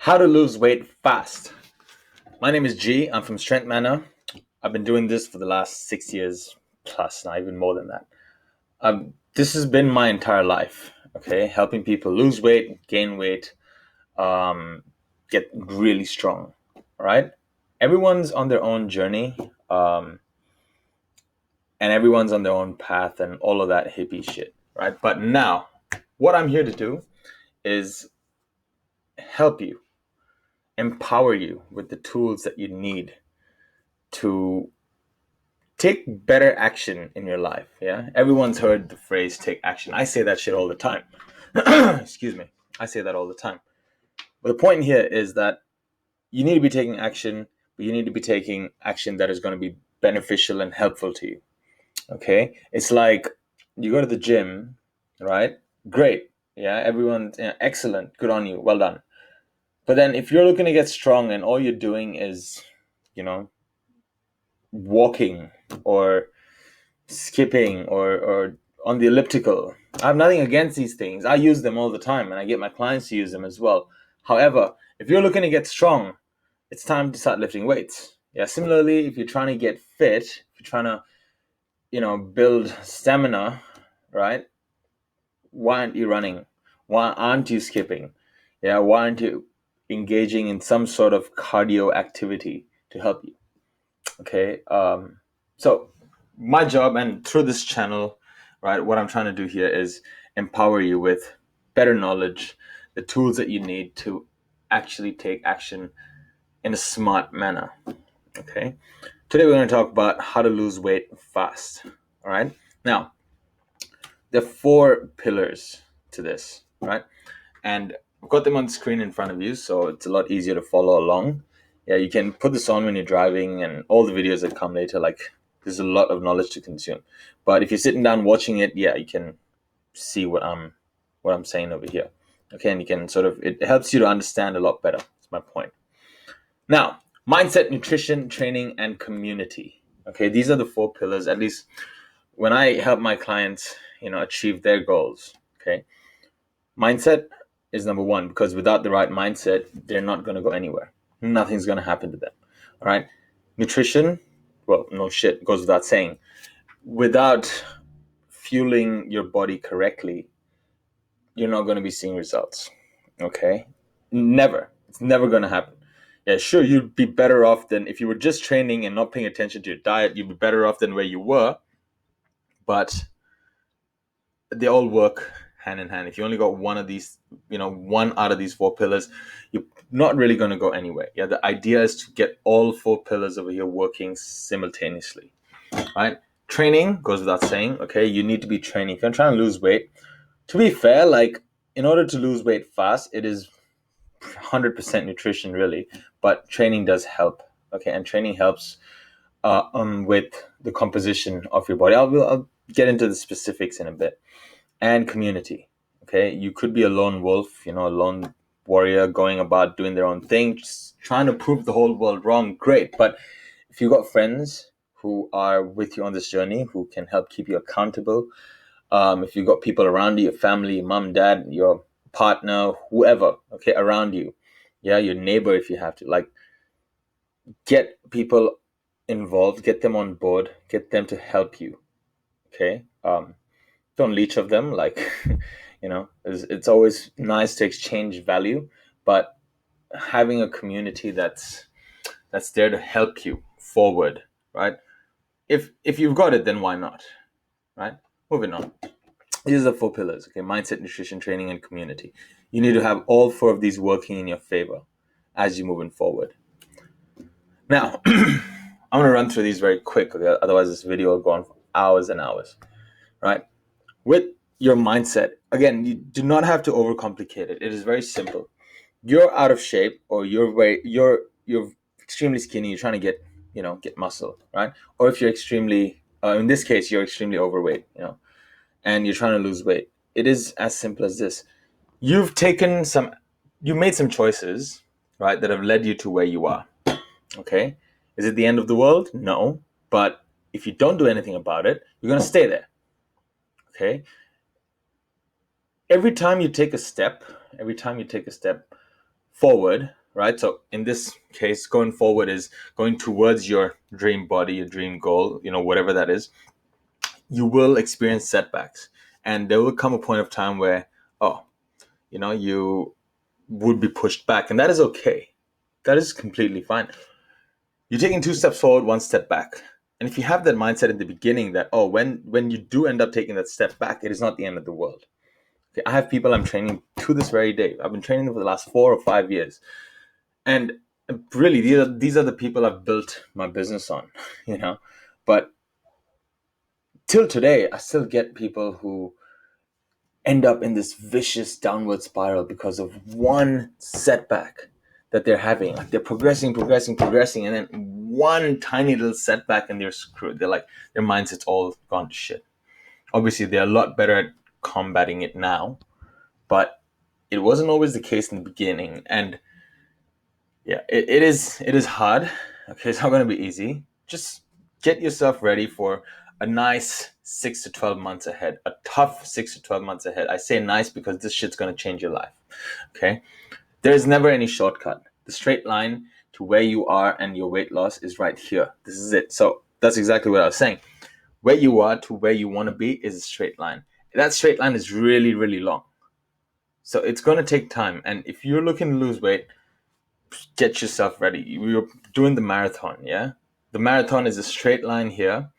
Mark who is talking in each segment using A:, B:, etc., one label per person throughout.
A: How to lose weight fast. My name is G. I'm from Strength Manor. I've been doing this for the last 6 years plus, now even more than that. This has been my entire life. Okay, helping people lose weight, gain weight, get really strong. All right, everyone's on their own journey, and everyone's on their own path, and all of that hippie shit. Right, but now, what I'm here to do is help you, empower you with the tools that you need to take better action in your life. Yeah, everyone's heard the phrase take action. I say that shit all the time. Excuse me, I say that all the time. But the point here is that you need to be taking action, but you need to be taking action that is going to be beneficial and helpful to you. Okay, it's like you go to the gym, right? Great. Yeah, everyone, yeah, excellent, good on you, well done. But then if you're looking to get strong and all you're doing is, you know, walking or skipping or on the elliptical. I have nothing against these things. I use them all the time and I get my clients to use them as well. However, if you're looking to get strong, it's time to start lifting weights. Yeah, similarly, if you're trying to get fit, if you're trying to, build stamina, right? Why aren't you running? Why aren't you skipping? Yeah, why aren't you engaging in some sort of cardio activity to help you? Okay, so my job, and through this channel, right, what I'm trying to do here is empower you with better knowledge, the tools that you need to actually take action in a smart manner. Okay, today we're going to talk about how to lose weight fast. All right, now there are 4 pillars to this, right? And I've got them on the screen in front of you, so it's a lot easier to follow along. Yeah, you can put this on when you're driving, and all the videos that come later, like, there's a lot of knowledge to consume. But if you're sitting down watching it, yeah, you can see what I'm saying over here. Okay, and you can it helps you to understand a lot better. That's my point. Now, mindset, nutrition, training, and community. Okay, these are the 4 pillars, at least when I help my clients, achieve their goals. Okay, mindset is number 1, because without the right mindset, they're not going to go anywhere. Nothing's going to happen to them. All right. Nutrition, well, no shit, goes without saying. Without fueling your body correctly, you're not going to be seeing results. Okay. Never. It's never going to happen. Yeah, sure, you'd be better off than if you were just training and not paying attention to your diet. You'd be better off than where you were. But they all work hand in hand. If you only got one of these, one out of these 4 pillars, you're not really going to go anywhere. Yeah, the idea is to get all 4 pillars over here working simultaneously, right? Training goes without saying. Okay, you need to be training. If you're trying to lose weight, to be fair, like, in order to lose weight fast, it is 100% nutrition, really, but training does help. Okay, and training helps with the composition of your body. I'll get into the specifics in a bit. And community. Okay, you could be a lone wolf, a lone warrior going about doing their own thing, just trying to prove the whole world wrong. Great, but if you've got friends who are with you on this journey, who can help keep you accountable, if you've got people around you, your family, your mom, dad, your partner, whoever, okay, around you, yeah, your neighbor, if you have to, like, get people involved, get them on board, get them to help you. Okay, don't leech of them, like, it's always nice to exchange value, but having a community that's there to help you forward, right? If you've got it, then why not, right? Moving on. These are the 4 pillars. Okay, mindset, nutrition, training, and community. You need to have all 4 of these working in your favor as you're moving forward. Now, I'm going to run through these very quick, okay? Otherwise this video will go on for hours and hours, right? With your mindset, again, you do not have to overcomplicate it. It is very simple. You're out of shape, or you're extremely skinny. You're trying to get muscle, right? Or if you're extremely, in this case, you're extremely overweight, and you're trying to lose weight. It is as simple as this. You made some choices, right, that have led you to where you are. Okay, is it the end of the world? No, but if you don't do anything about it, you're gonna stay there. Okay. Every time you take a step forward, right? So in this case, going forward is going towards your dream body, your dream goal, whatever that is. You will experience setbacks, and there will come a point of time where, you would be pushed back, and that is okay. That is completely fine. You're taking 2 steps forward, 1 step back. And if you have that mindset in the beginning that, when you do end up taking that step back, it is not the end of the world. Okay, I have people I'm training to this very day. I've been training them for the last 4 or 5 years. And really, these are the people I've built my business on, But till today, I still get people who end up in this vicious downward spiral because of one setback that they're having. Like they're progressing, and then one tiny little setback and they're screwed. They're like, their mindset's all gone to shit. Obviously, they're a lot better at combating it now, but it wasn't always the case in the beginning. And yeah, it is hard. Okay, it's not going to be easy. Just get yourself ready for a nice 6 to 12 months ahead, a tough 6 to 12 months ahead. I say nice because this shit's going to change your life. Okay, there's never any shortcut. The straight line to where you are and your weight loss is right here. This is it. So that's exactly what I was saying. Where you are to where you want to be is a straight line. That straight line is really, really long. So it's going to take time. And if you're looking to lose weight, get yourself ready. You're doing the marathon, yeah? The marathon is a straight line here.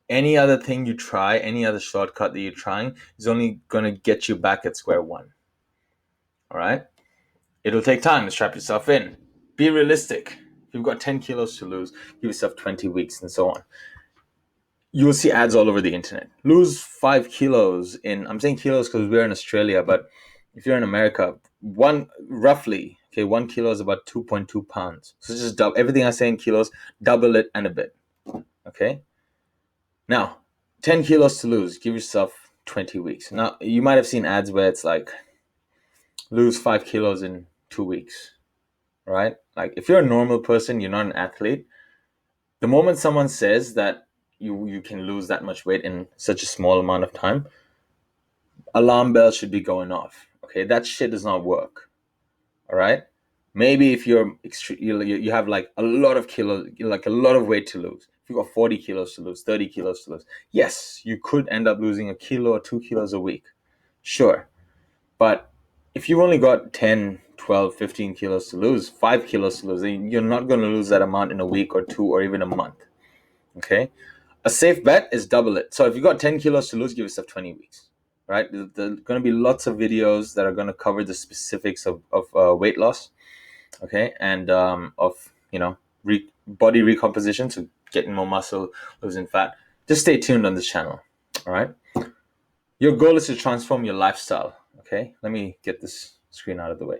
A: Any other thing you try, any other shortcut that you're trying is only going to get you back at square one. All right? It'll take time to strap yourself in. Be realistic. If you've got 10 kilos to lose, give yourself 20 weeks and so on. You will see ads all over the internet. Lose 5 kilos I'm saying kilos because we're in Australia, but if you're in America, 1 kilo is about 2.2 pounds. So just double everything I say in kilos, double it and a bit. Okay? Now, 10 kilos to lose, give yourself 20 weeks. Now, you might have seen ads where it's like, lose 5 kilos in 2 weeks, right? Like, if you're a normal person, you're not an athlete, the moment someone says that you can lose that much weight in such a small amount of time, alarm bells should be going off. Okay, that shit does not work. All right, maybe if you have like a lot of kilos, like a lot of weight to lose. If you got 40 kilos to lose, 30 kilos to lose, yes, you could end up losing a kilo or 2 kilos a week. Sure, but if you've only got 10, 12, 15 kilos to lose, 5 kilos to lose, then you're not going to lose that amount in a week or 2 or even a month. Okay, a safe bet is double it. So if you got 10 kilos to lose, give yourself 20 weeks, right? There's going to be lots of videos that are going to cover the specifics of weight loss, okay, and of, body recomposition, so getting more muscle, losing fat. Just stay tuned on this channel, all right? Your goal is to transform your lifestyle, okay? Let me get this screen out of the way.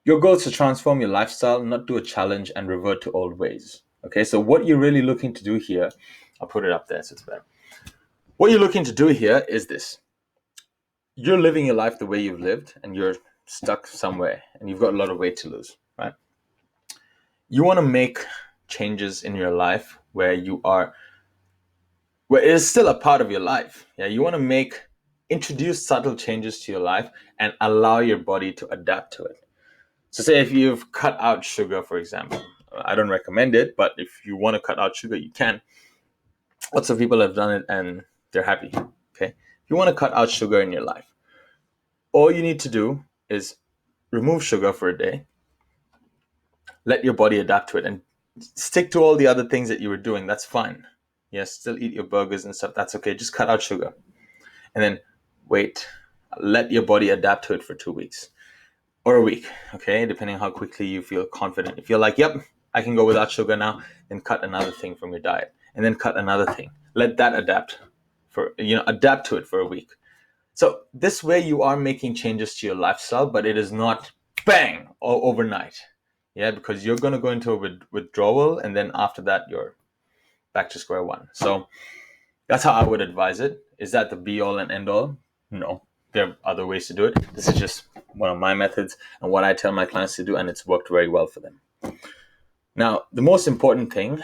A: Your goal is to transform your lifestyle, not do a challenge and revert to old ways. Okay, so what you're really looking to do here, I'll put it up there so it's better. What you're looking to do here is this. You're living your life the way you've lived and you're stuck somewhere and you've got a lot of weight to lose, right? You want to make changes in your life where it is still a part of your life. Yeah, you want to introduce subtle changes to your life and allow your body to adapt to it. So say if you've cut out sugar, for example, I don't recommend it, but if you want to cut out sugar, you can. Lots of people have done it and they're happy. Okay. If you want to cut out sugar in your life, all you need to do is remove sugar for a day, let your body adapt to it, and stick to all the other things that you were doing. That's fine. Yes, still eat your burgers and stuff. That's okay. Just cut out sugar. And then wait. Let your body adapt to it for 2 weeks. Or a week, okay, depending on how quickly you feel confident. If you're like, yep, I can go without sugar now, then cut another thing from your diet, and then cut another thing. Let that adapt to it for a week. So this way you are making changes to your lifestyle, but it is not bang overnight. Yeah, because you're going to go into a withdrawal, and then after that, you're back to square one. So that's how I would advise it. Is that the be all and end all? No. There are other ways to do it. This is just one of my methods and what I tell my clients to do, and it's worked very well for them. Now, the most important thing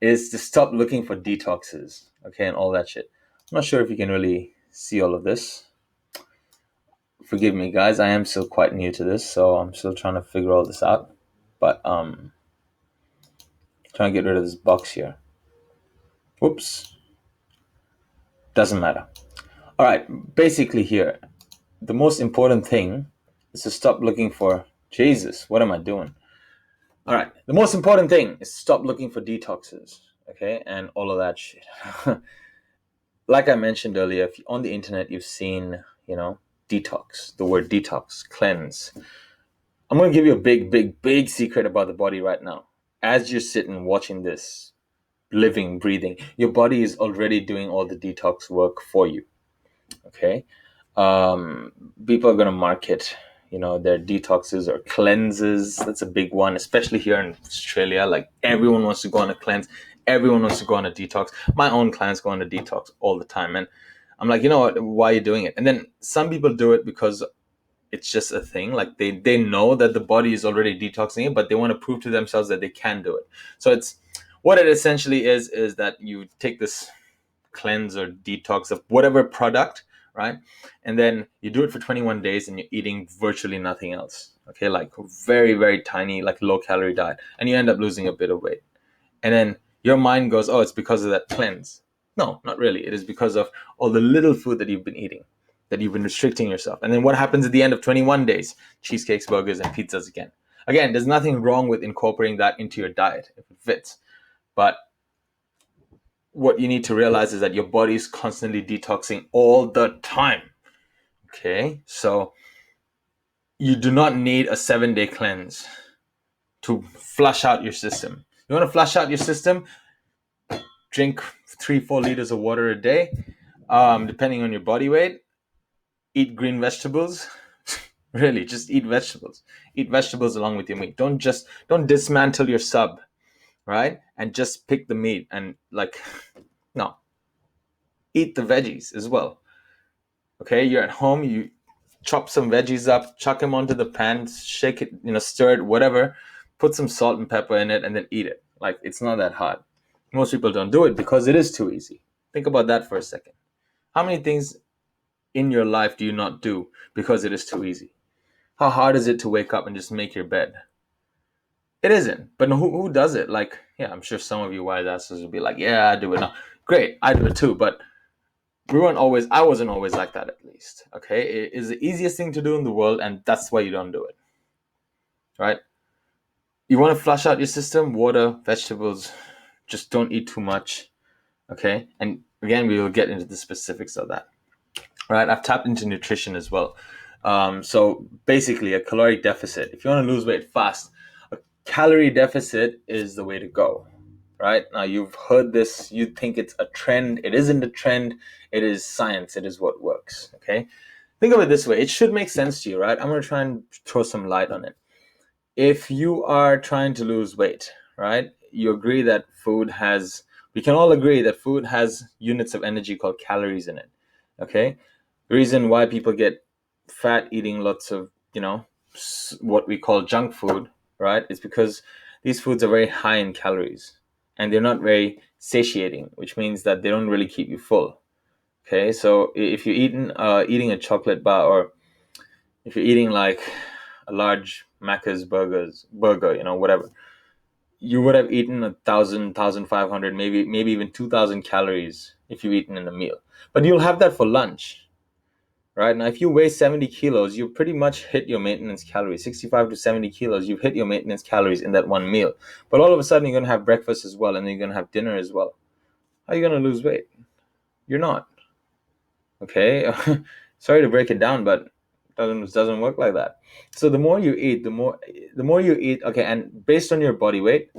A: is to stop looking for detoxes, okay, and all that shit. I'm not sure if you can really see all of this. Forgive me, guys. I am still quite new to this, so I'm still trying to figure all this out. But trying to get rid of this box here. Whoops. Doesn't matter. All right. Basically, here, the most important thing is to stop looking for Jesus. What am I doing? All right. The most important thing is stop looking for detoxes. Okay, and all of that shit. Like I mentioned earlier, if on the internet you've seen, detox, the word detox, cleanse. I'm going to give you a big secret about the body right now. As you're sitting watching this, living, breathing, your body is already doing all the detox work for you. Okay? People are going to market, their detoxes or cleanses. That's a big one, especially here in Australia. Like everyone wants to go on a cleanse. Everyone wants to go on a detox. My own clients go on a detox all the time. And I'm like, you know what? Why are you doing it? And then some people do it because it's just a thing. Like they know that the body is already detoxing it, but they want to prove to themselves that they can do it. So it's what it essentially is that you take this cleanse or detox of whatever product, right? And then you do it for 21 days and you're eating virtually nothing else. Okay, like very, very tiny, like low calorie diet. And you end up losing a bit of weight. And then your mind goes, oh, it's because of that cleanse. No, not really. It is because of all the little food that you've been eating, that you've been restricting yourself. And then what happens at the end of 21 days? Cheesecakes, burgers, and pizzas again. Again, there's nothing wrong with incorporating that into your diet if it fits. But what you need to realize is that your body is constantly detoxing all the time. Okay, so you do not need a 7-day cleanse to flush out your system. You want to flush out your system? Drink 3-4 liters of water a day, depending on your body weight. Eat green vegetables. Really, just eat vegetables. Eat vegetables along with your meat. Don't dismantle your sub, right? And just pick the meat and no. Eat the veggies as well. Okay, you're at home, you chop some veggies up, chuck them onto the pan, shake it, stir it, whatever, put some salt and pepper in it, and then eat it. Like, it's not that hard. Most people don't do it because it is too easy. Think about that for a second. How many things in your life do you not do because it is too easy? How hard is it to wake up and just make your bed? It isn't. But who does it? Like, yeah, I'm sure some of you wise asses will be like, yeah, I do it now. Great, I do it too, but I wasn't always like that, at least. Okay, it is the easiest thing to do in the world, and that's why you don't do it. Right? You want to flush out your system, water, vegetables, just don't eat too much. Okay, and again, we will get into the specifics of that. Right? I've tapped into nutrition as well. So basically, a calorie deficit. If you want to lose weight fast, a calorie deficit is the way to go. Right? Now, you've heard this, you think it's a trend. It isn't a trend. It is science. It is what works. Okay? Think of it this way. It should make sense to you, right? I'm going to try and throw some light on it. If you are trying to lose weight, right, you agree that we can all agree that food has units of energy called calories in it. Okay? The reason why people get fat eating lots of, what we call junk food, right, is because these foods are very high in calories. And they're not very satiating, which means that they don't really keep you full. Okay, so if you're eating a chocolate bar, or if you're eating like a large Macca's burger, whatever, you would have eaten 1,000, 1,500, maybe even 2,000 calories if you've eaten in a meal. But you'll have that for lunch. Right now, if you weigh 70 kilos, you pretty much hit your maintenance calories. 65 to 70 kilos, you've hit your maintenance calories in that one meal. But all of a sudden, you're going to have breakfast as well, and then you're going to have dinner as well. How are you going to lose weight? You're not. Okay? Sorry to break it down, but it doesn't work like that. So the more you eat, the more you eat, okay, and based on your body weight,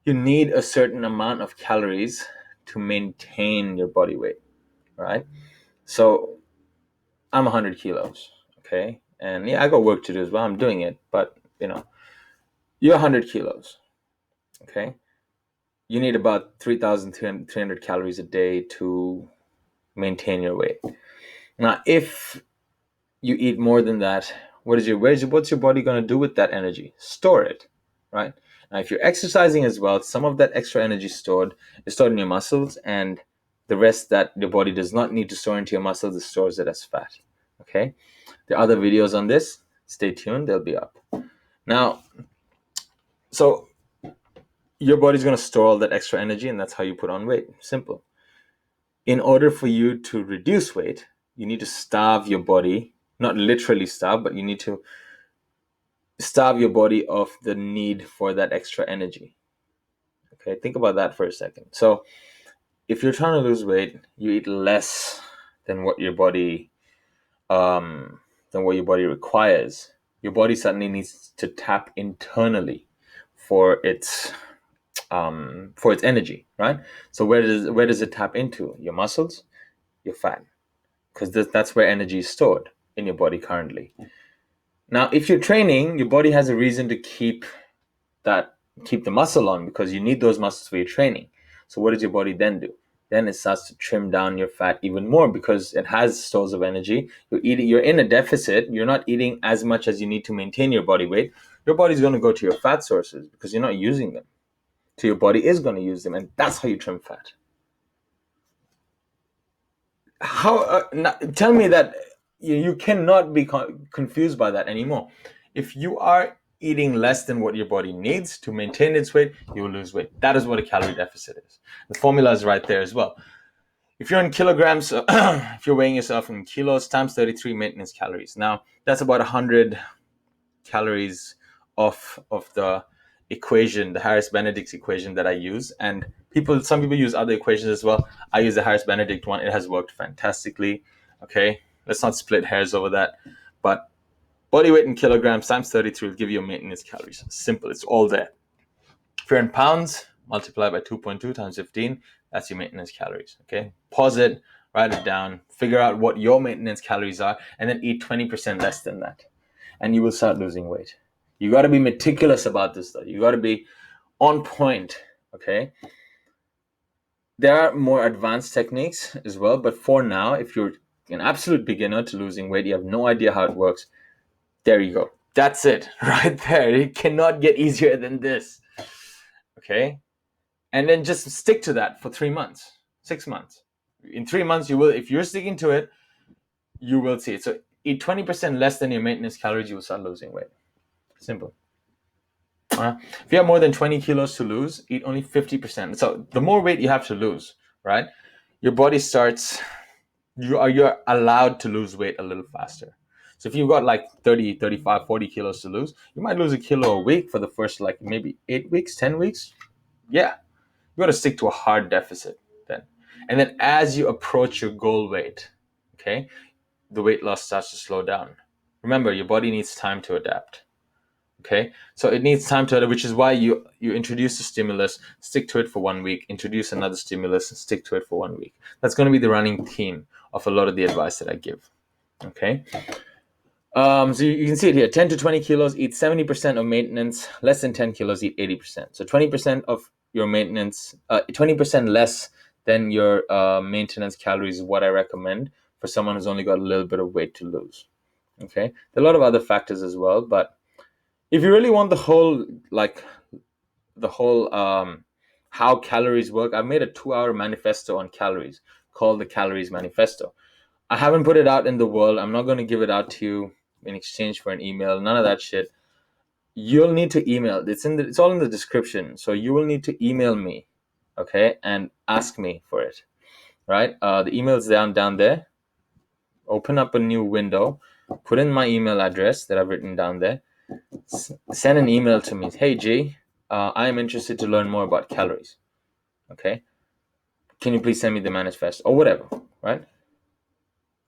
A: you need a certain amount of calories to maintain your body weight, right? So I'm 100 kilos, okay? And yeah, I got work to do as well. I'm doing it, but you're 100 kilos, okay? You need about 3,300 calories a day to maintain your weight. Now, if you eat more than that, what's your body going to do with that energy? Store it, right? Now, if you're exercising as well, some of that extra energy is stored in your muscles, and the rest that your body does not need to store into your muscles, it stores it as fat, okay? There are other videos on this. Stay tuned, they'll be up. Now, so your body's going to store all that extra energy, and that's how you put on weight. Simple. In order for you to reduce weight, you need to starve your body, not literally starve, but you need to starve your body of the need for that extra energy. Okay, think about that for a second. So if you're trying to lose weight, you eat less than what your body requires. Your body suddenly needs to tap internally for its energy, right? So where does it tap into? Your muscles, your fat, because that's where energy is stored in your body currently. Now, if you're training, your body has a reason to keep the muscle on, because you need those muscles for your training. So what does your body then do? Then it starts to trim down your fat even more, because it has stores of energy. You're in a deficit. You're not eating as much as you need to maintain your body weight. Your body's going to go to your fat sources because you're not using them. So your body is going to use them, and that's how you trim fat. Tell me that you cannot be confused by that anymore. If you are eating less than what your body needs to maintain its weight, you will lose weight. That is what a calorie deficit is. The formula is right there as well. If you're in kilograms, if you're weighing yourself in kilos times 33 maintenance calories. Now, that's about 100 calories off of the equation, the Harris-Benedict equation that I use. And some people use other equations as well. I use the Harris-Benedict one. It has worked fantastically. Okay, let's not split hairs over that. But body weight in kilograms times 33 will give you your maintenance calories. Simple. It's all there. If you're in pounds, multiply by 2.2 times 15. That's your maintenance calories. Okay, pause it, write it down, figure out what your maintenance calories are, and then eat 20% less than that. And you will start losing weight. You got to be meticulous about this, though. You got to be on point, okay? There are more advanced techniques as well, but for now, if you're an absolute beginner to losing weight, you have no idea how it works, there you go. That's it, right there. It cannot get easier than this, okay? And then just stick to that for 3 months, 6 months. In 3 months, you will, if you're sticking to it, you will see it. So eat 20% less than your maintenance calories, you will start losing weight. Simple. If you have more than 20 kilos to lose, eat only 50%. So the more weight you have to lose, right? Your body you're allowed to lose weight a little faster. So if you've got like 30, 35, 40 kilos to lose, you might lose a kilo a week for the first like maybe 8 weeks, 10 weeks. Yeah. You got to stick to a hard deficit then. And then as you approach your goal weight, okay, the weight loss starts to slow down. Remember, your body needs time to adapt. Okay, so it needs time to adapt, which is why you introduce a stimulus, stick to it for 1 week, introduce another stimulus, and stick to it for 1 week. That's going to be the running theme of a lot of the advice that I give. Okay, so you can see it here: 10 to 20 kilos, eat 70% of maintenance. Less than 10 kilos, eat 80%. So 20% of your maintenance, 20% less than your maintenance calories is what I recommend for someone who's only got a little bit of weight to lose. Okay, there are a lot of other factors as well, but if you really want the whole how calories work, I've made a 2-hour manifesto on calories called the Calories Manifesto. I haven't put it out in the world. I'm not going to give it out to you in exchange for an email. None of that shit. You'll need to email. It's all in the description. So you will need to email me, okay, and ask me for it, right? The email's down there. Open up a new window. Put in my email address that I've written down there. Send an email to me. Hey, G, I am interested to learn more about calories. Okay. Can you please send me the manifesto or whatever, right?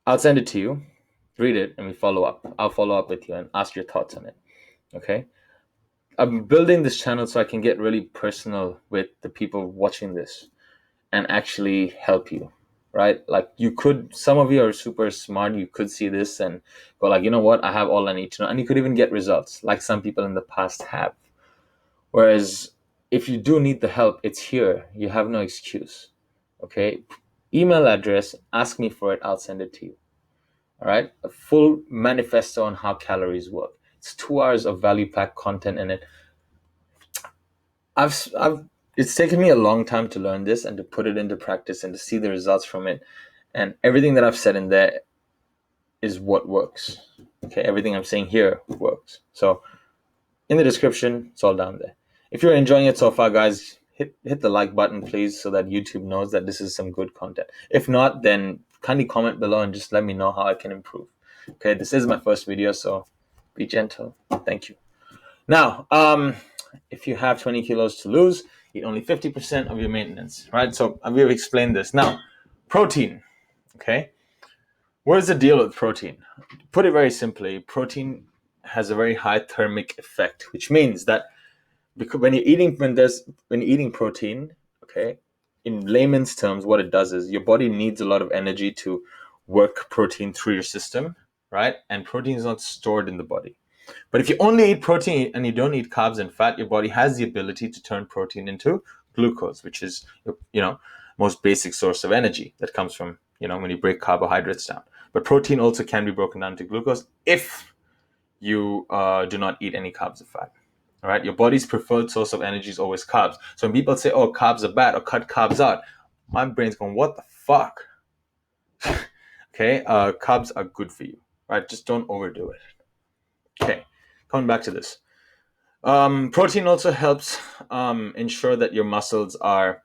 A: I'll send it to you. Read it and we follow up. I'll follow up with you and ask your thoughts on it. Okay. I'm building this channel so I can get really personal with the people watching this and actually help you, right? Like some of you are super smart. You could see this and go like, you know what? I have all I need to know. And you could even get results like some people in the past have. Whereas if you do need the help, it's here. You have no excuse. Okay. Email address, ask me for it. I'll send it to you. All right. A full manifesto on how calories work. It's 2 hours of value packed content in it. It's taken me a long time to learn this and to put it into practice and to see the results from it. And everything that I've said in there, is what works. Okay, everything I'm saying here works. So in the description, it's all down there. If you're enjoying it so far, guys, hit the like button, please, so that YouTube knows that this is some good content. If not, then kindly comment below and just let me know how I can improve. Okay, this is my first video, so be gentle. Thank you. Now, if you have 20 kilos to lose, eat only 50% of your maintenance, right? So we've explained this. Now, protein, okay? What is the deal with protein? Put it very simply, protein has a very high thermic effect, which means that because when you're eating protein, okay, in layman's terms, what it does is your body needs a lot of energy to work protein through your system, right? And protein is not stored in the body. But if you only eat protein and you don't eat carbs and fat, your body has the ability to turn protein into glucose, which is, most basic source of energy that comes from, when you break carbohydrates down. But protein also can be broken down to glucose if you do not eat any carbs or fat. All right, your body's preferred source of energy is always carbs. So when people say, "Oh, carbs are bad," or "cut carbs out," my brain's going, "What the fuck?" Okay, carbs are good for you, right? Just don't overdo it. Okay, coming back to this. Protein also helps ensure that your muscles are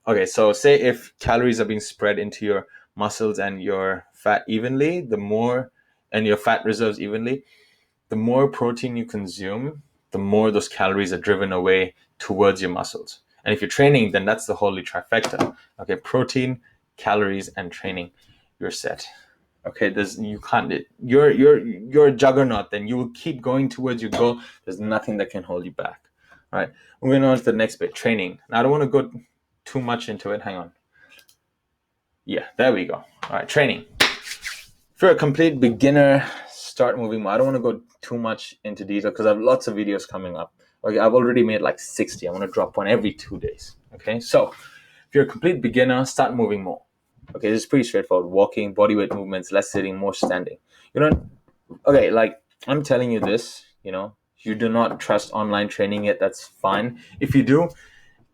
A: okay. So say if calories are being spread into your muscles and your fat evenly, and your fat reserves evenly, the more protein you consume, the more those calories are driven away towards your muscles. And if you're training, then that's the holy trifecta. Okay, protein, calories, and training, you're set. Okay, you're a juggernaut. Then you will keep going towards your goal. There's nothing that can hold you back. All right, moving on to the next bit, training. Now I don't want to go too much into it. Hang on. Yeah, there we go. All right, training. If you're a complete beginner, start moving more. I don't want to go too much into detail because I have lots of videos coming up. Okay, I've already made like 60. I want to drop one every 2 days. Okay, so if you're a complete beginner, start moving more. Okay, this is pretty straightforward. Walking, bodyweight movements, less sitting, more standing. Okay, like I'm telling you this, you do not trust online training yet, that's fine. If you do,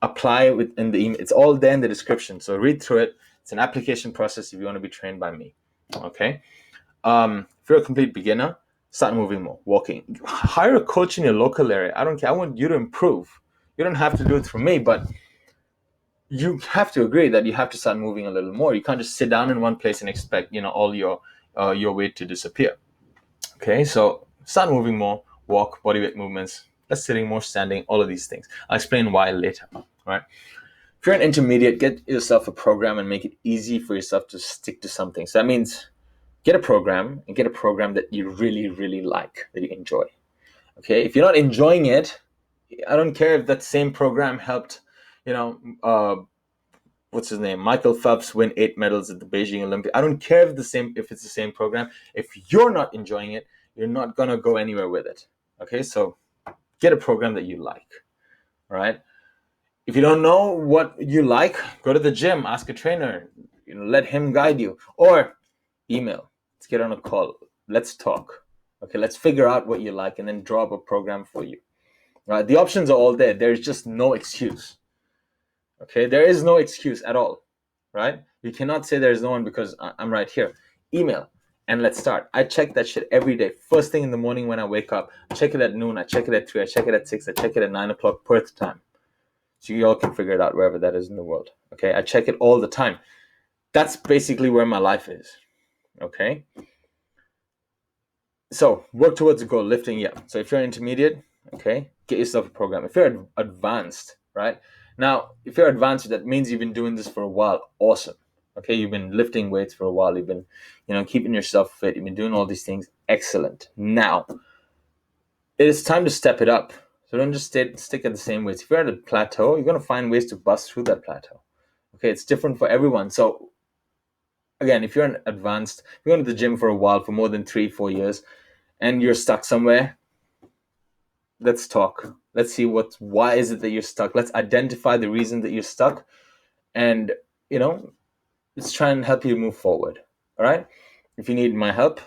A: apply it in the email. It's all there in the description. So read through it. It's an application process if you want to be trained by me. Okay. If you're a complete beginner, start moving more, walking. Hire a coach in your local area. I don't care. I want you to improve. You don't have to do it for me, but you have to agree that you have to start moving a little more. You can't just sit down in one place and expect, all your weight to disappear. Okay, so start moving more, walk, bodyweight movements, less sitting, more standing, all of these things. I'll explain why later, right? If you're an intermediate, get yourself a program and make it easy for yourself to stick to something. So that means get a program that you really, really like, that you enjoy. Okay, if you're not enjoying it, I don't care if that same program helped, what's his name, Michael Phelps win 8 medals at the Beijing Olympics. I don't care if it's the same program. If you're not enjoying it, you're not gonna go anywhere with it. Okay, so get a program that you like. All right. If you don't know what you like, go to the gym, ask a trainer, let him guide you, or email. Let's get on a call. Let's talk. Okay, let's figure out what you like and then draw up a program for you. Right? The options are all there. There's just no excuse. Okay, there is no excuse at all. Right? You cannot say there's no one because I'm right here. Email and let's start. I check that shit every day. First thing in the morning when I wake up. I check it at noon. I check it at 3. I check it at 6. I check it at 9 o'clock Perth time. So you all can figure it out wherever that is in the world. Okay, I check it all the time. That's basically where my life is. Okay. So work towards a goal, lifting, yeah. So if you're intermediate, okay, get yourself a program. If you're advanced, right? Now, if you're advanced, that means you've been doing this for a while. Awesome. Okay, you've been lifting weights for a while. You've been, keeping yourself fit. You've been doing all these things. Excellent. Now, it is time to step it up. So don't just stick at the same weights. If you're at a plateau, you're going to find ways to bust through that plateau. Okay, it's different for everyone. So again, if you're an advanced, you're going to the gym for a while, for more than 3-4 years, and you're stuck somewhere, let's talk. Let's see why is it that you're stuck. Let's identify the reason that you're stuck, and let's try and help you move forward. All right. If you need my help,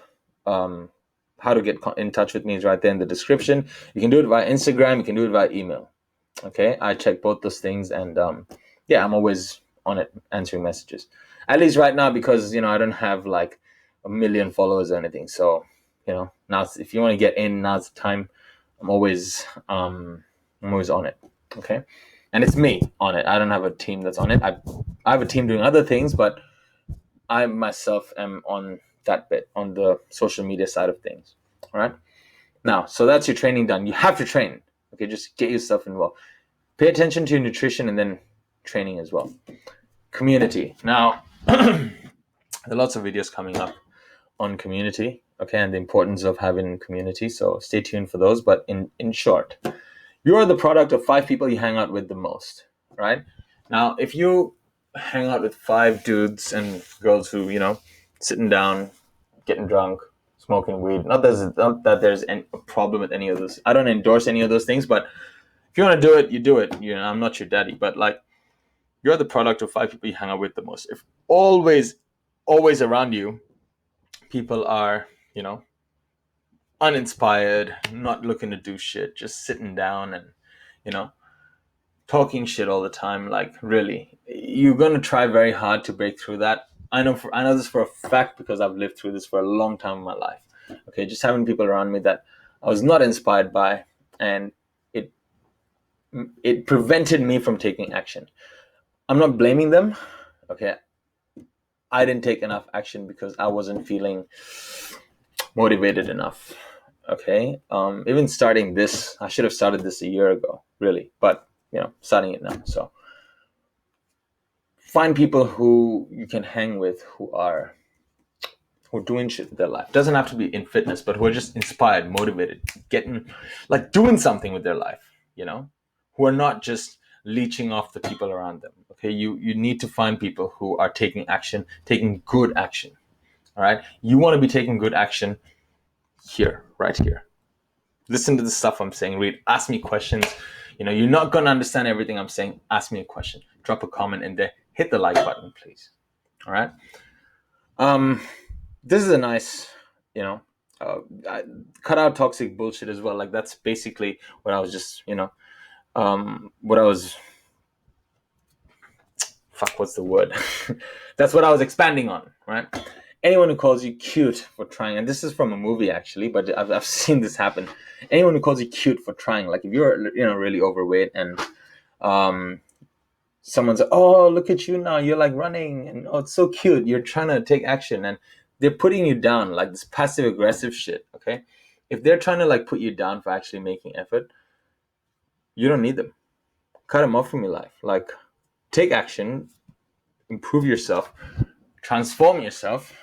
A: how to get in touch with me is right there in the description. You can do it via Instagram. You can do it via email. Okay, I check both those things, and I'm always on it answering messages. At least right now, because I don't have like 1 million followers or anything. So, now if you want to get in, now's the time. I'm always on it. Okay. And it's me on it. I don't have a team that's on it. I have a team doing other things, but I myself am on that bit, on the social media side of things. All right. Now, so that's your training done. You have to train. Okay. Just get yourself involved. Pay attention to your nutrition and then training as well. Community. Now, there are lots of videos coming up on community, okay, and the importance of having community. So stay tuned for those. But in short, you are the product of 5 people you hang out with the most, right? Now, if you hang out with 5 dudes and girls who, sitting down, getting drunk, smoking weed, not that there's any problem with any of those. I don't endorse any of those things, but if you want to do it, you do it. I'm not your daddy, but like, you're the product of 5 people you hang out with the most. If always around you, people are, uninspired, not looking to do shit, just sitting down and, talking shit all the time, like, really, you're going to try very hard to break through that. I know this for a fact because I've lived through this for a long time in my life. Okay, just having people around me that I was not inspired by, and it prevented me from taking action. I'm not blaming them. Okay, I didn't take enough action because I wasn't feeling motivated enough. Okay, even starting this, I should have started this a year ago, really, but starting it now. So find people who you can hang with who are doing shit with their life. Doesn't have to be in fitness, but who are just inspired, motivated, getting, like, doing something with their life, who are not just leeching off the people around them. Okay, you need to find people who are taking action, taking good action. All right, you want to be taking good action here, right here. Listen to the stuff I'm saying, read, ask me questions. You're not going to understand everything I'm saying. Ask me a question, drop a comment in there, hit the like button, please. All right. This is a nice, cut out toxic bullshit as well. Like, that's basically what I was just, what's the word? That's what I was expanding on, right? Anyone who calls you cute for trying, and this is from a movie actually, but I've seen this happen. Anyone who calls you cute for trying, like if you're really overweight and someone says, "Oh, look at you now, you're like running, and oh, it's so cute. You're trying to take action," and they're putting you down, like this passive aggressive shit. Okay, if they're trying to like put you down for actually making effort, you don't need them. Cut them off from your life. Like, take action, improve yourself, transform yourself,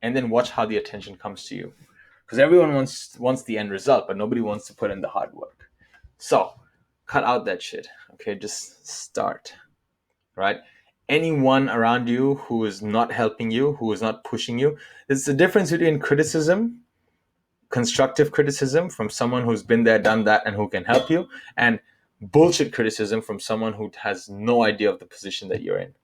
A: and then watch how the attention comes to you. Because everyone wants the end result, but nobody wants to put in the hard work. So cut out that shit. Okay, just start. Right? Anyone around you who is not helping you, who is not pushing you, there's a difference between criticism, constructive criticism from someone who's been there, done that, and who can help you, and bullshit criticism from someone who has no idea of the position that you're in.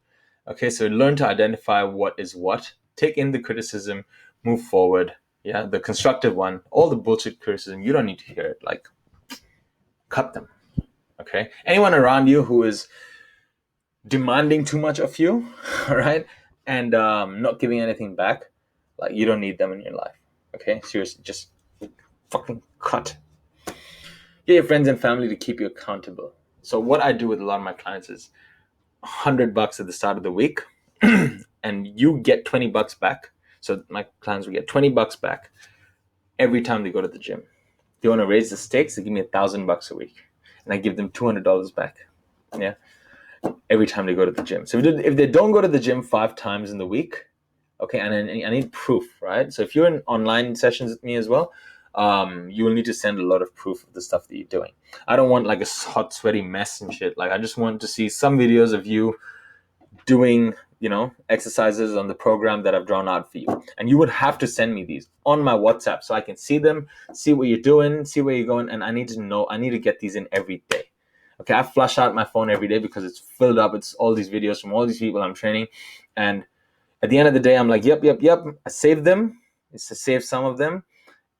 A: Okay, so learn to identify what is what. Take in the criticism, move forward. Yeah, the constructive one. All the bullshit criticism, you don't need to hear it. Like, cut them. Okay, anyone around you who is demanding too much of you, all right, and not giving anything back, like, you don't need them in your life. Okay, seriously, just fucking cut. Get your friends and family to keep you accountable. So what I do with a lot of my clients is $100 at the start of the week, and you get $20 back. So my clients will get $20 back every time they go to the gym. They want to raise the stakes, they give me $1,000 a week, and I give them $200 back. Yeah, every time they go to the gym. So if they don't go to the gym 5 times in the week, okay, and I need proof, right? So if you're in online sessions with me as well, you will need to send a lot of proof of the stuff that you're doing. I don't want like a hot, sweaty mess and shit. Like, I just want to see some videos of you doing, exercises on the program that I've drawn out for you. And you would have to send me these on my WhatsApp so I can see them, see what you're doing, see where you're going. And I need to get these in every day. Okay, I flush out my phone every day because it's filled up. It's all these videos from all these people I'm training. And at the end of the day, I'm like, yep. I saved them. It's to save some of them.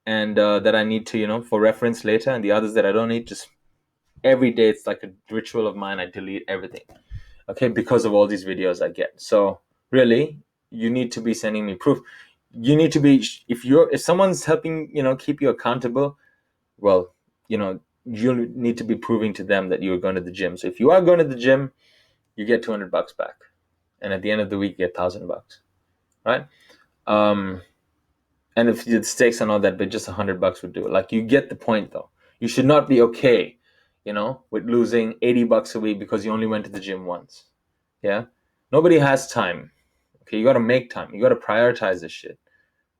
A: And that I need to, for reference later. And the others that I don't need, just every day, it's like a ritual of mine. I delete everything. Okay, because of all these videos I get. So really, you need to be sending me proof. You need to be, if someone's helping, keep you accountable, well, you need to be proving to them that you're going to the gym. So if you are going to the gym, you get $200 back. And at the end of the week, you get $1,000, right? And if the stakes are not that big, just $100 would do it. Like, you get the point, though. You should not be okay, with losing $80 a week because you only went to the gym once. Yeah, nobody has time. Okay, you got to make time. You got to prioritize this shit,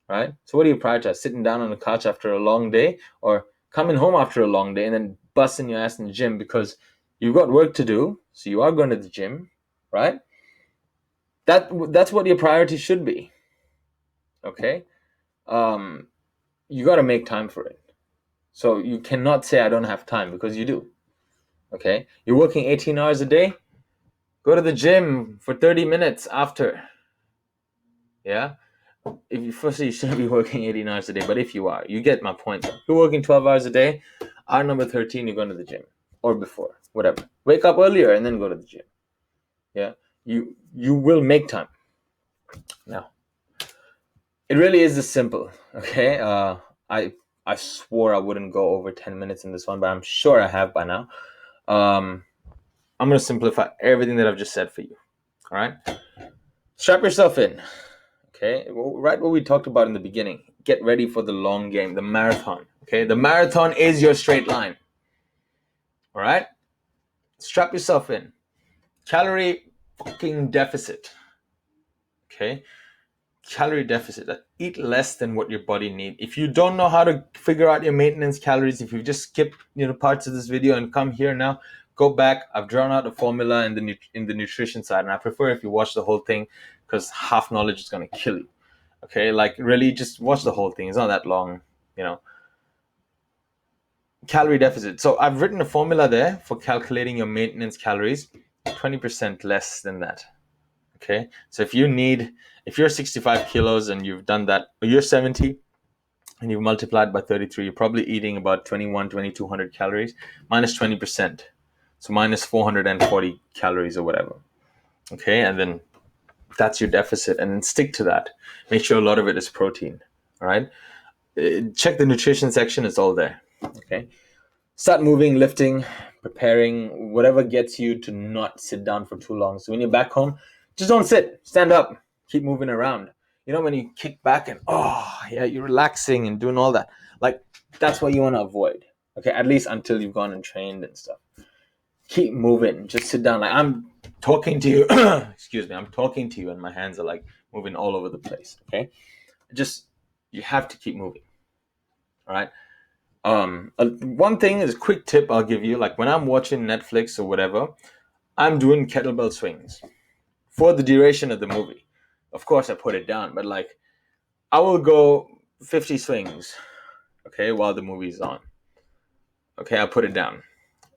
A: right? So what do you prioritize? Sitting down on the couch after a long day, or coming home after a long day and then busting your ass in the gym because you've got work to do? So you are going to the gym, right? That's what your priority should be. Okay. You got to make time for it. So you cannot say I don't have time, because you do. Okay. You're working 18 hours a day. Go to the gym for 30 minutes after. Yeah. Firstly, you shouldn't be working 18 hours a day, but if you are, you get my point. If you're working 12 hours a day, hour number 13, you're going to the gym, or before, whatever. Wake up earlier and then go to the gym. Yeah. You will make time. Now, it really is this simple. Okay. I swore I wouldn't go over 10 minutes in this one, but I'm sure I have by now. I'm going to simplify everything that I've just said for you. All right. Strap yourself in. Okay. Right what we talked about in the beginning. Get ready for the long game, the marathon. Okay. The marathon is your straight line. All right. Strap yourself in. Calorie fucking deficit. Okay. Calorie deficit. Eat less than what your body needs. If you don't know how to figure out your maintenance calories, if you just skip parts of this video and come here now, go back. I've drawn out a formula in the nutrition side, and I prefer if you watch the whole thing, because half knowledge is going to kill you. Okay, like, really, just watch the whole thing. It's not that long. Calorie deficit. So I've written a formula there for calculating your maintenance calories. 20% less than that. Okay, so if you're 65 kilos and you've done that, or you're 70 and you've multiplied by 33, you're probably eating about 2,200 calories, minus 20%. So minus 440 calories or whatever. Okay, and then that's your deficit, and then stick to that. Make sure a lot of it is protein. All right, check the nutrition section, it's all there. Okay, start moving, lifting, preparing, whatever gets you to not sit down for too long. So when you're back home, just don't sit, stand up, keep moving around. When you kick back and you're relaxing and doing all that, like, that's what you want to avoid. Okay, at least until you've gone and trained and stuff. Keep moving, just sit down. Like, I'm talking to you excuse me, I'm talking to you and my hands are like moving all over the place. Okay, you have to keep moving. All right. One thing is a quick tip I'll give you. Like, when I'm watching Netflix or whatever, I'm doing kettlebell swings for the duration of the movie. Of course, I put it down, but like, I will go 50 swings, okay, while the movie's on. Okay, I'll put it down.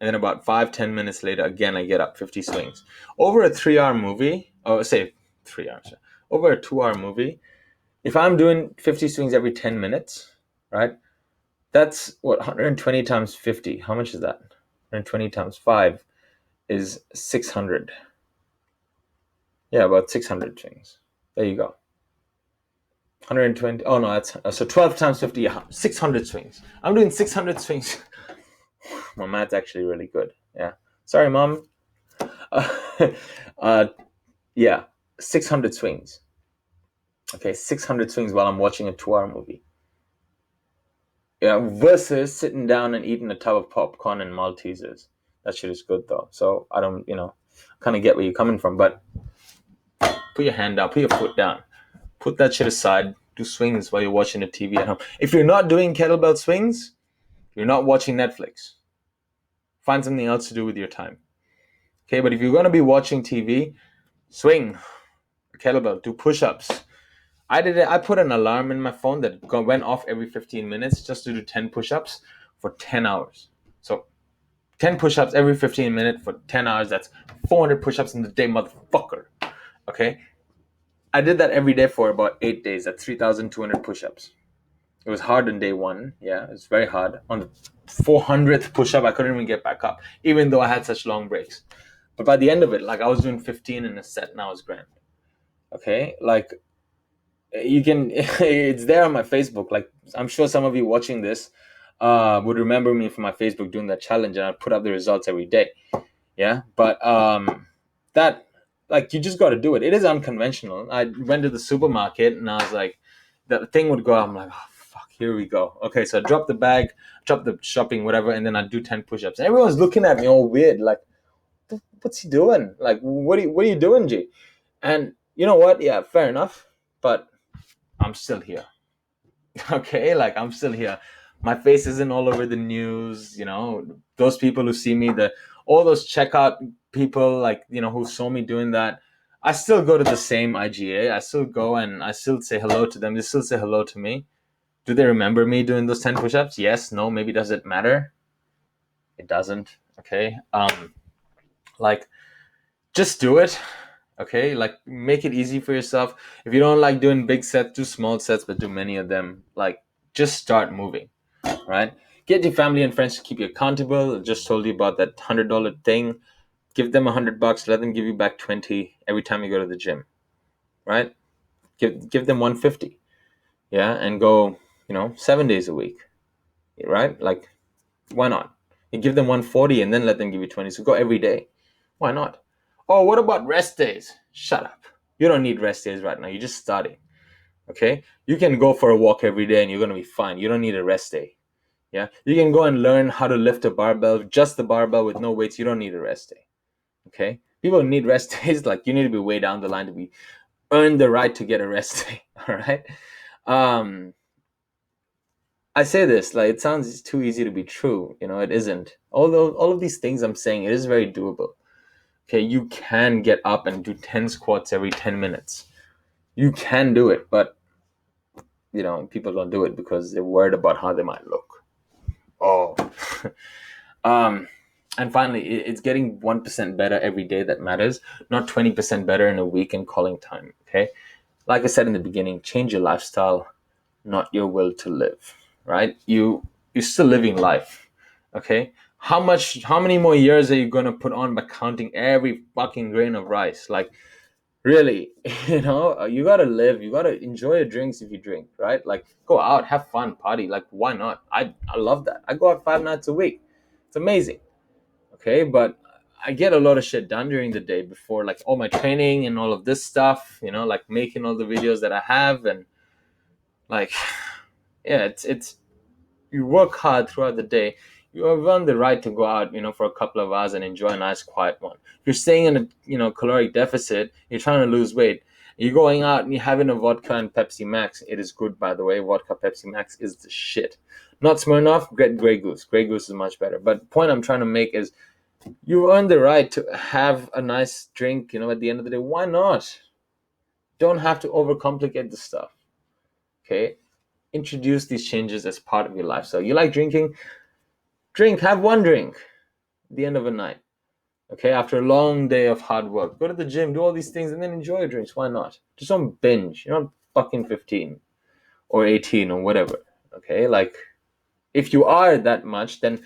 A: And then about 5-10 minutes later, again, I get up 50 swings. Over a 3-hour movie, or say 3 hours, over a 2-hour movie, if I'm doing 50 swings every 10 minutes, right, that's what, 120 times 50. How much is that? 120 times 5 is 600. Yeah, about 600 swings. There you go. 120. Oh no, that's so 12 times 50. Yeah, 600 swings. I'm doing 600 swings. My math's actually really good. Yeah. Sorry, mom. Yeah, 600 swings. Okay, 600 swings while I'm watching a 2-hour movie. Yeah, versus sitting down and eating a tub of popcorn and Maltesers. That shit is good though. So I don't, kind of get where you're coming from, but put your hand down, put your foot down, put that shit aside, do swings while you're watching the TV at home. If you're not doing kettlebell swings, you're not watching Netflix. Find something else to do with your time. Okay, but if you're going to be watching TV, swing a kettlebell, do push-ups. I put an alarm in my phone that went off every 15 minutes just to do 10 push-ups for 10 hours. So 10 push-ups every 15 minutes for 10 hours. That's 400 push-ups in the day, motherfucker. Okay? I did that every day for about 8 days. That's 3,200 push-ups. It was hard on day one. Yeah, it was very hard. On the 400th push-up, I couldn't even get back up, even though I had such long breaks. But by the end of it, like, I was doing 15 in a set and I was grand. Okay? Like, You can it's there on my Facebook. Like, I'm sure some of you watching this would remember me from my Facebook doing that challenge, and I put up the results every day. Yeah, but that, like, you just got to do it. It is unconventional. I went to the supermarket and I was like, the thing would go out. I'm like, oh fuck, here we go. Okay, so I drop the bag, drop the shopping, whatever, and then I do 10 push-ups. And everyone's looking at me all weird, like, what's he doing? Like, what are you doing, G? And you know what? Yeah, fair enough. But I'm still here. Okay, like, I'm still here. My face isn't all over the news. Those people who see me, all those checkout people, like, who saw me doing that, I still go to the same IGA. I still go and I still say hello to them. They still say hello to me. Do they remember me doing those 10 push-ups? Yes, no, maybe. Does it matter? It doesn't. Okay. Like, just do it. Okay, like, make it easy for yourself. If you don't like doing big sets, do small sets, but do many of them. Like, just start moving, right? Get your family and friends to keep you accountable. I just told you about that $100 thing. Give them $100. Let them give you back 20 every time you go to the gym, right? Give them 150, yeah, and go 7 days a week, right? Like, why not? You give them 140 and then let them give you 20. So go every day. Why not? Oh, what about rest days? Shut up. You don't need rest days right now. You're just starting. Okay? You can go for a walk every day and you're going to be fine. You don't need a rest day. Yeah? You can go and learn how to lift a barbell, just the barbell with no weights. You don't need a rest day. Okay? People need rest days. Like, you need to be way down the line to earn the right to get a rest day. All right? I say this, like, it sounds too easy to be true. It isn't. Although all of these things I'm saying, it is very doable. Okay, you can get up and do 10 squats every 10 minutes. You can do it, but people don't do it because they're worried about how they might look. Oh. And finally, it's getting 1% better every day that matters, not 20% better in a week and calling time. Okay, like I said in the beginning, change your lifestyle, not your will to live. Right? You're still living life. Okay, how many more years are you going to put on by counting every fucking grain of rice? Like, really, you got to live. You got to enjoy your drinks if you drink, right? Like, go out, have fun, party. Like, why not? I love that. I go out 5 nights a week. It's amazing. Okay, but I get a lot of shit done during the day before, like, all my training and all of this stuff, like making all the videos that I have. And, like, yeah, it's you work hard throughout the day. You have earned the right to go out, for a couple of hours and enjoy a nice quiet one. If you're staying in a caloric deficit, you're trying to lose weight, you're going out and you're having a vodka and Pepsi Max. It is good, by the way. Vodka Pepsi Max is the shit. Not Smirnoff, get Grey Goose. Grey Goose is much better. But the point I'm trying to make is, you earn the right to have a nice drink, at the end of the day. Why not? Don't have to overcomplicate the stuff. Okay? Introduce these changes as part of your lifestyle. You like drinking? Drink. Have one drink at the end of a night. Okay? After a long day of hard work. Go to the gym, do all these things, and then enjoy your drinks. Why not? Just don't binge. You're not fucking 15 or 18 or whatever. Okay? Like, if you are that much, then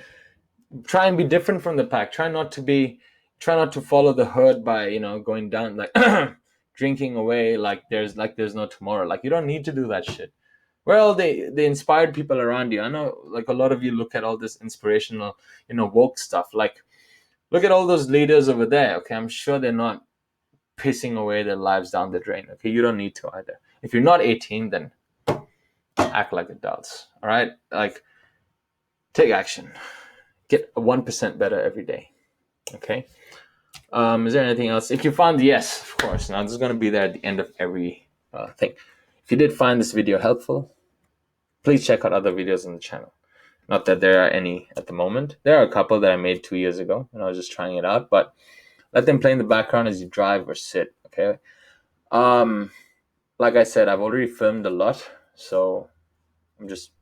A: try and be different from the pack. Try not to follow the herd by going down, like, drinking away like there's no tomorrow. Like, you don't need to do that shit. Well, they inspired people around you. I know, like, a lot of you look at all this inspirational woke stuff. Like, look at all those leaders over there. Okay, I'm sure they're not pissing away their lives down the drain. Okay, you don't need to either. If you're not 18, then act like adults. All right, like, take action. Get 1% better every day. Okay. Is there anything else? If you found, yes, of course. Now, this is going to be there at the end of every thing. If you did find this video helpful, please check out other videos on the channel. Not that there are any at the moment. There are a couple that I made 2 years ago when I was just trying it out, but let them play in the background as you drive or sit. Okay. Like I said, I've already filmed a lot, so I'm just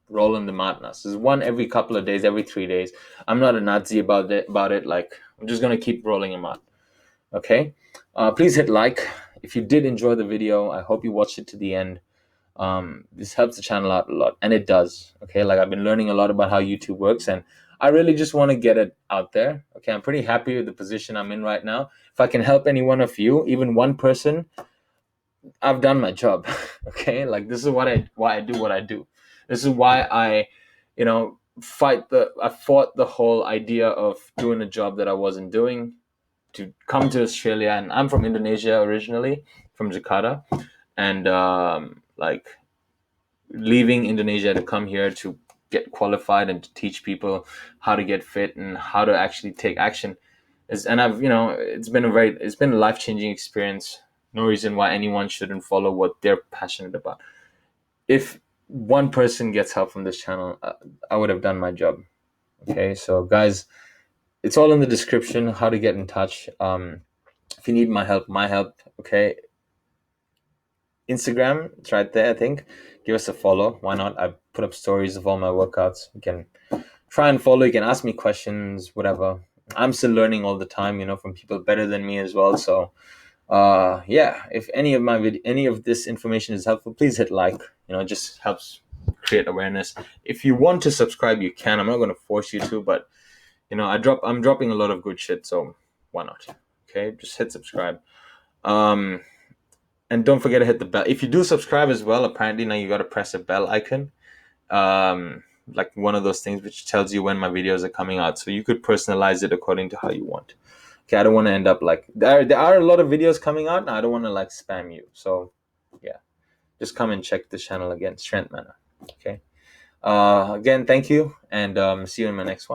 A: rolling them out now. So there's one every couple of days, every 3 days. I'm not a Nazi about it. Like, I'm just gonna keep rolling them out. Okay. Please hit like if you did enjoy the video. I hope you watched it to the end. This helps the channel out a lot, and it does. Okay, like, I've been learning a lot about how YouTube works, and I really just want to get it out there. Okay, I'm pretty happy with the position I'm in right now. If I can help any one of you, even one person, I've done my job. Okay, like this is why I do what I do. This is why I, I fought the whole idea of doing a job that I wasn't doing to come to Australia. And I'm from Indonesia originally, from Jakarta, and like leaving Indonesia to come here to get qualified and to teach people how to get fit and how to actually take action is, and I've, it's been a life-changing experience. No reason why anyone shouldn't follow what they're passionate about. If one person gets help from this channel, I would have done my job. Okay, so guys, it's all in the description how to get in touch. If you need my help, okay, Instagram, it's right there, I think. Give us a follow. Why not? I put up stories of all my workouts. You can try and follow. You can ask me questions, whatever. I'm still learning all the time, from people better than me as well. So, yeah, if any of this information is helpful, please hit like. It just helps create awareness. If you want to subscribe, you can. I'm not going to force you to, but I'm dropping a lot of good shit, so why not? Okay, just hit subscribe. And don't forget to hit the bell. If you do subscribe as well, apparently now you got to press a bell icon, like one of those things which tells you when my videos are coming out. So you could personalize it according to how you want. Okay, I don't want to end up like there are a lot of videos coming out, and I don't want to like spam you. So yeah, just come and check the channel again, Strength Manor. Okay. Again, thank you, and see you in my next one.